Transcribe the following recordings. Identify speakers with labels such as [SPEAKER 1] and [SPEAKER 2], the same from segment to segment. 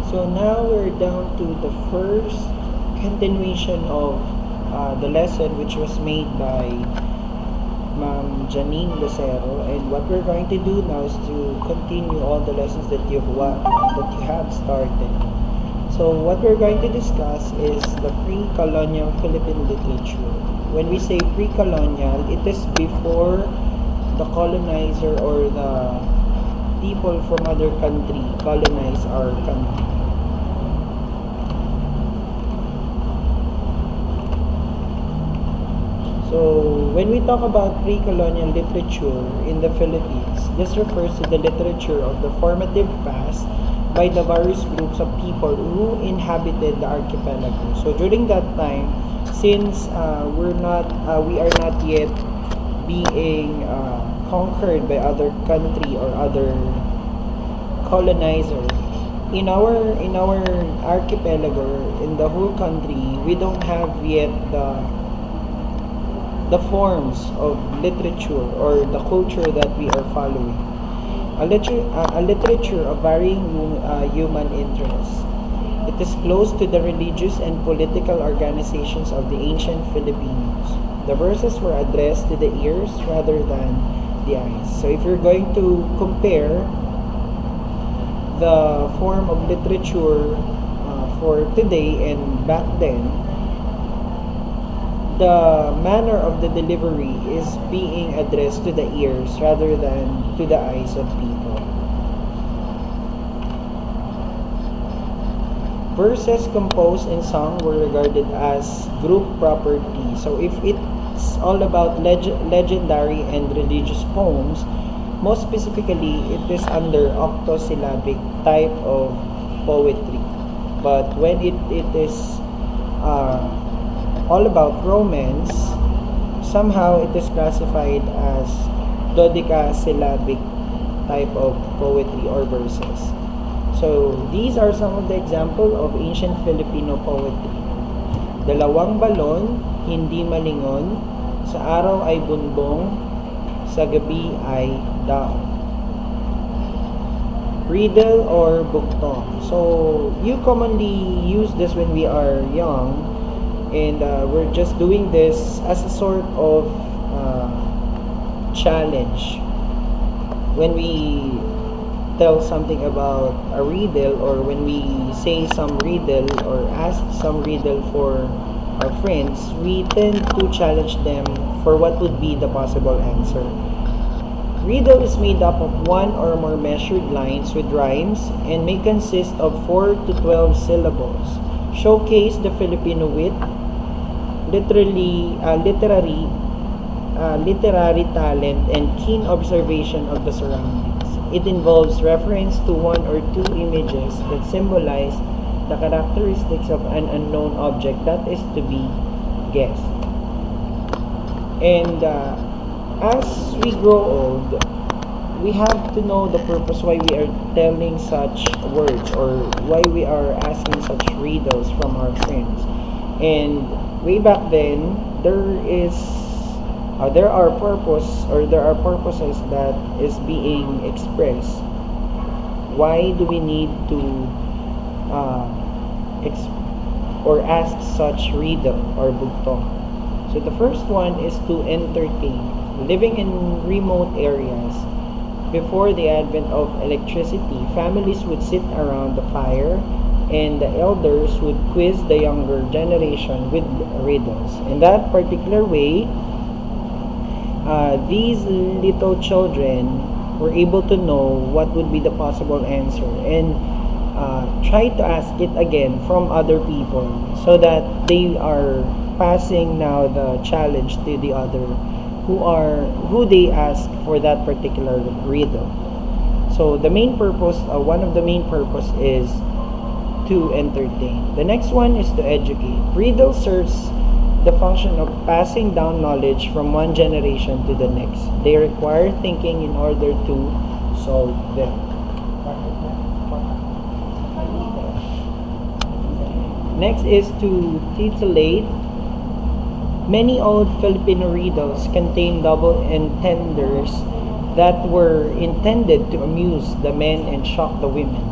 [SPEAKER 1] So now we're down to the first continuation of the lesson which was made by Ma'am Janine Lucero, and what we're going to do now is to continue all the lessons that that you have started. So what we're going to discuss is the pre-colonial Philippine literature. When we say pre-colonial, it is before the colonizer or the people from other country colonize our country. So, when we talk about pre-colonial literature in the Philippines, this refers to the literature of the formative past by the various groups of people who inhabited the archipelago. So, during that time, since we are not yet being conquered by other country or other colonizer, in our archipelago, in the whole country, we don't have yet the forms of literature or the culture that we are following. A literature of varying human interests. It is close to the religious and political organizations of the ancient Filipinos. The verses were addressed to the ears rather than the eyes. So if you're going to compare the form of literature for today and back then, the manner of the delivery is being addressed to the ears rather than to the eyes of people. Verses composed and sung were regarded as group property. So if it's all about legendary and religious poems, most specifically it is under octosyllabic type of poetry. But when it is all about romance, somehow it is classified as dodecasyllabic type of poetry or verses. So these are some of the example of ancient Filipino poetry. Dalawang balon, hindi malingon, sa araw ay bunbong, sa gabi ay daon. Riddle or bugtong. So you commonly use this when we are young, and we're just doing this as a sort of challenge. When we tell something about a riddle, or when we say some riddle or ask some riddle for our friends, we tend to challenge them for what would be the possible answer. Riddle is made up of one or more measured lines with rhymes and may consist of 4 to 12 syllables. Showcase the Filipino wit, literary talent, and keen observation of the surroundings. It involves reference to one or two images that symbolize the characteristics of an unknown object that is to be guessed. And as we grow old, we have to know the purpose why we are telling such words or why we are asking such riddles from our friends. And way back then, there are purposes that is being expressed. Why do we need to ask such riddle or bugtong? So the first one is to entertain. Living in remote areas, before the advent of electricity, families would sit around the fire and the elders would quiz the younger generation with riddles. In that particular way, these little children were able to know what would be the possible answer and try to ask it again from other people, so that they are passing now the challenge to the other who they ask for that particular riddle. So the main purpose, one of the main purpose is to entertain. The next one is to educate. Riddle serves the function of passing down knowledge from one generation to the next. They require thinking in order to solve them. Next is to titillate. Many old Filipino riddles contain double entendres that were intended to amuse the men and shock the women.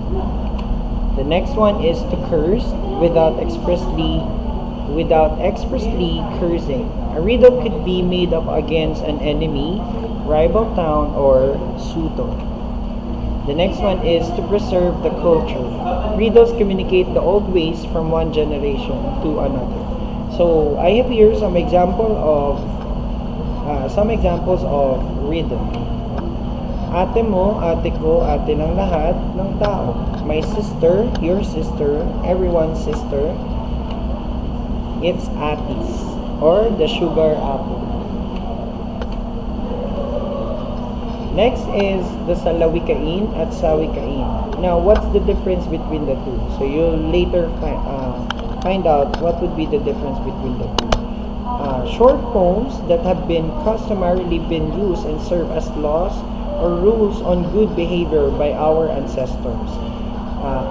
[SPEAKER 1] The next one is to curse without expressly cursing. A riddle could be made up against an enemy, rival town, or suitor. The next one is to preserve the culture. Riddles communicate the old ways from one generation to another. So I have here some examples of riddle. Ate mo, ate ko, ate ng lahat ng tao. My sister, your sister, everyone's sister. It's atis, or the sugar apple. Next is the salawikain at sawikain. Now, what's the difference between the two? So you'll later find out what would be the difference between the two. Short poems that have been customarily been used and serve as laws or rules on good behavior by our ancestors.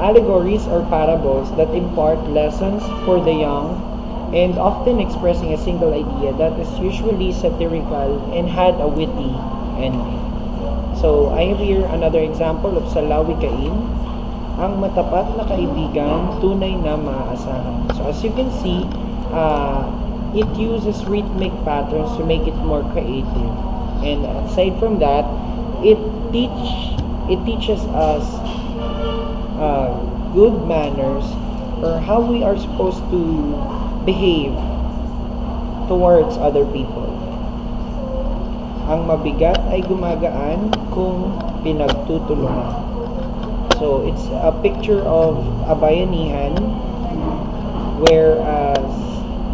[SPEAKER 1] Allegories or parables that impart lessons for the young and often expressing a single idea that is usually satirical and had a witty ending. So, I have here another example of salawikain. Ang matapat na kaibigan, tunay na maaasahan. So, as you can see, it uses rhythmic patterns to make it more creative. And aside from that, it teaches us good manners or how we are supposed to behave towards other people. Ang mabigat ay gumagaan kung pinagtutulungan. So, it's a picture of a bayanihan whereas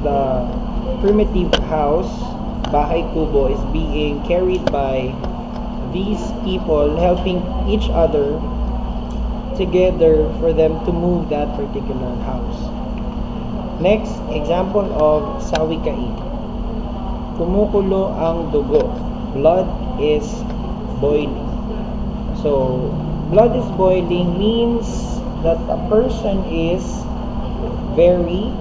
[SPEAKER 1] the primitive house, bahay kubo, is being carried by these people helping each other together for them to move that particular house. Next, example of sawikain. Kumukulo ang dugo. Blood is boiling. So, blood is boiling means that a person is very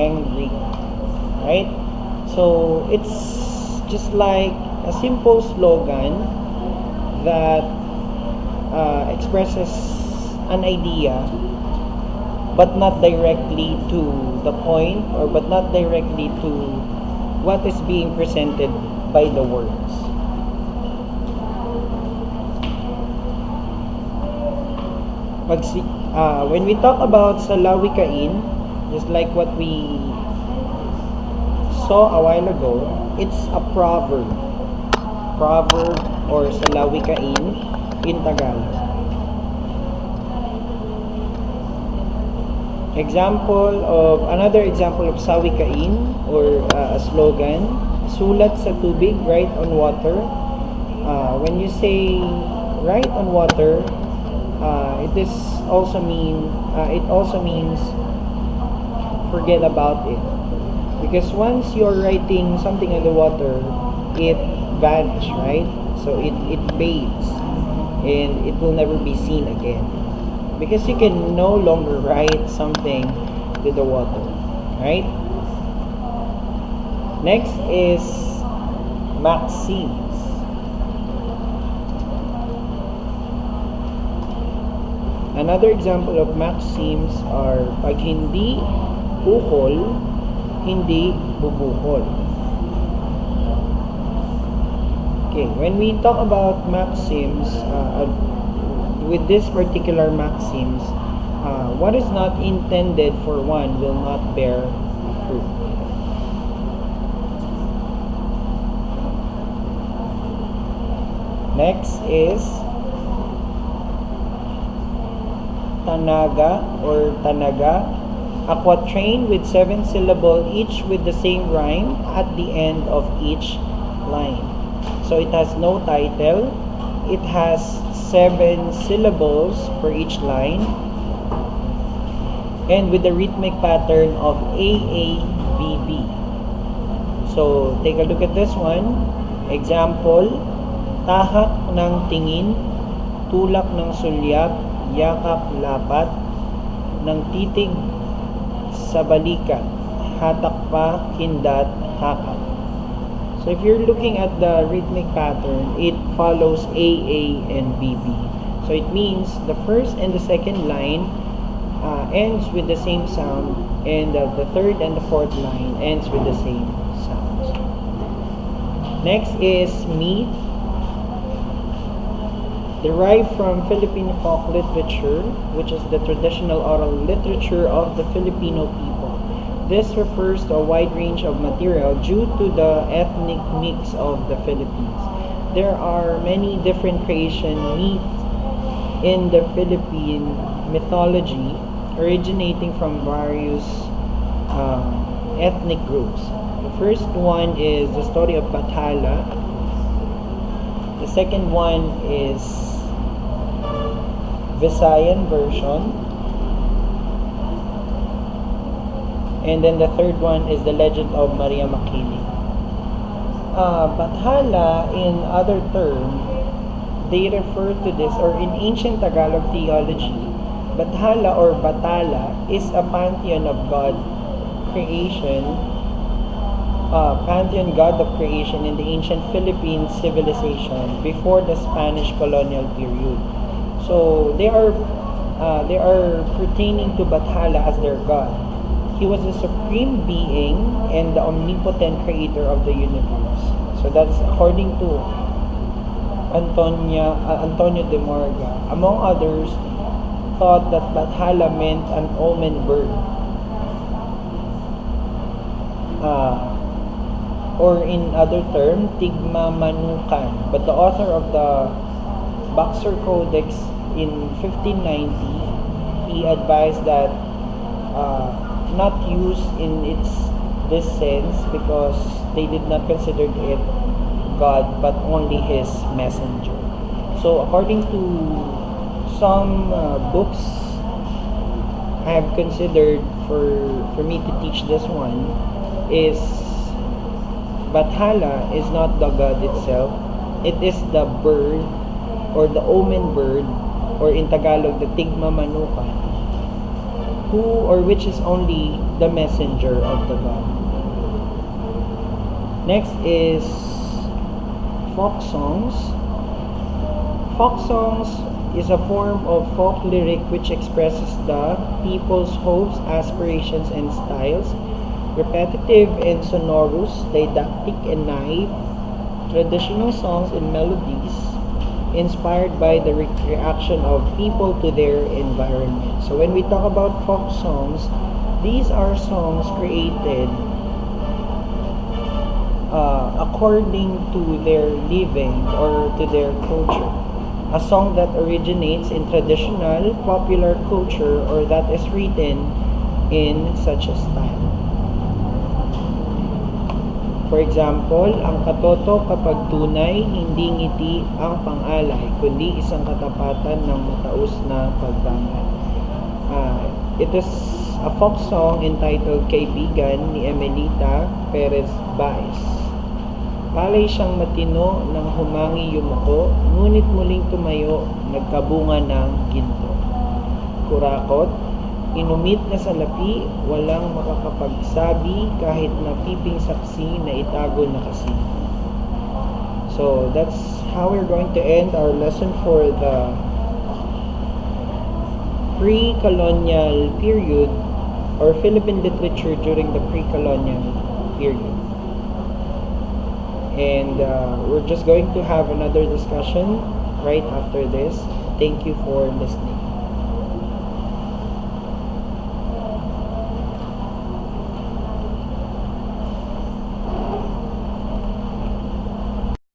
[SPEAKER 1] angry. Right? So, it's just like a simple slogan that expresses an idea but not directly to the point but not directly to what is being presented by the words. When we talk about salawikain, just like what we saw a while ago, it's a proverb or salawikain in Tagalog. Another example of sawikain or a slogan, sulat sa tubig, write on water. When you say write on water, it also means forget about it. Because once you're writing something on the water, it vanishes, right? So it fades and it will never be seen again. Because you can no longer write something to the water, right? Next is maxims. Another example of maxims are pag hindi ukol, hindi bubukol. Okay, when we talk about maxims, with this particular maxims, what is not intended for one will not bear fruit. Next is tanaga or tanaga, a quatrain with 7 syllables each with the same rhyme at the end of each line. So it has no title. It has 7 syllables per each line and with the rhythmic pattern of AABB. So take a look at this one. Example, tahak ng tingin, tulak ng sulyap, yakap lapat, ng titig sa balikat, hatak pa, kindat, hakap. So if you're looking at the rhythmic pattern, it follows AA and BB. So it means the first and the second line ends with the same sound, and the third and the fourth line ends with the same sounds. Next is myth, derived from Philippine folk literature, which is the traditional oral literature of the Filipino people. This refers to a wide range of material due to the ethnic mix of the Philippines. There are many different creation myths in the Philippine mythology, originating from various ethnic groups. The first one is the story of Bathala. The second one is Visayan version. And then the third one is the legend of Maria Makiling. Bathala, in other terms, they refer to this, or in ancient Tagalog theology, Bathala or Batala is a pantheon of God creation, pantheon god of creation in the ancient Philippine civilization before the Spanish colonial period. So they are pertaining to Bathala as their god. He was the supreme being and the omnipotent creator of the universe. So that's according to Antonio de Morga. Among others, thought that Bathala meant an omen bird. Or in other term, Tigma Manukan. But the author of the Boxer Codex in 1590, he advised that not used in this sense because they did not consider it God but only his messenger. So according to some books I have considered for me to teach this one is Bathala is not the god itself. It is the bird or the omen bird, or in Tagalog the Tigma Manukan, who or which is only the messenger of the god. Next is folk songs. Folk songs is a form of folk lyric which expresses the people's hopes, aspirations, and styles. Repetitive and sonorous, didactic and naive, traditional songs and melodies inspired by the reaction of people to their environment. So when we talk about folk songs, these are songs created according to their living or to their culture. A song that originates in traditional popular culture or that is written in such a style. For example, ang katoto kapag tunay, hindi ngiti ang pangalay, kundi isang katapatan ng mataus na pagdamay. It is a folk song entitled Kaibigan ni Emelita Perez Baez. Palay siyang matino nang humangi yumuko, ngunit muling tumayo, nagkabunga ng ginto. Kurakot, inumit na salapi, walang makakapagsabi kahit na piping saksi na itago na kasi. So that's how we're going to end our lesson for the pre-colonial period or Philippine literature during the pre-colonial period. And we're just going to have another discussion right after this. Thank you for listening.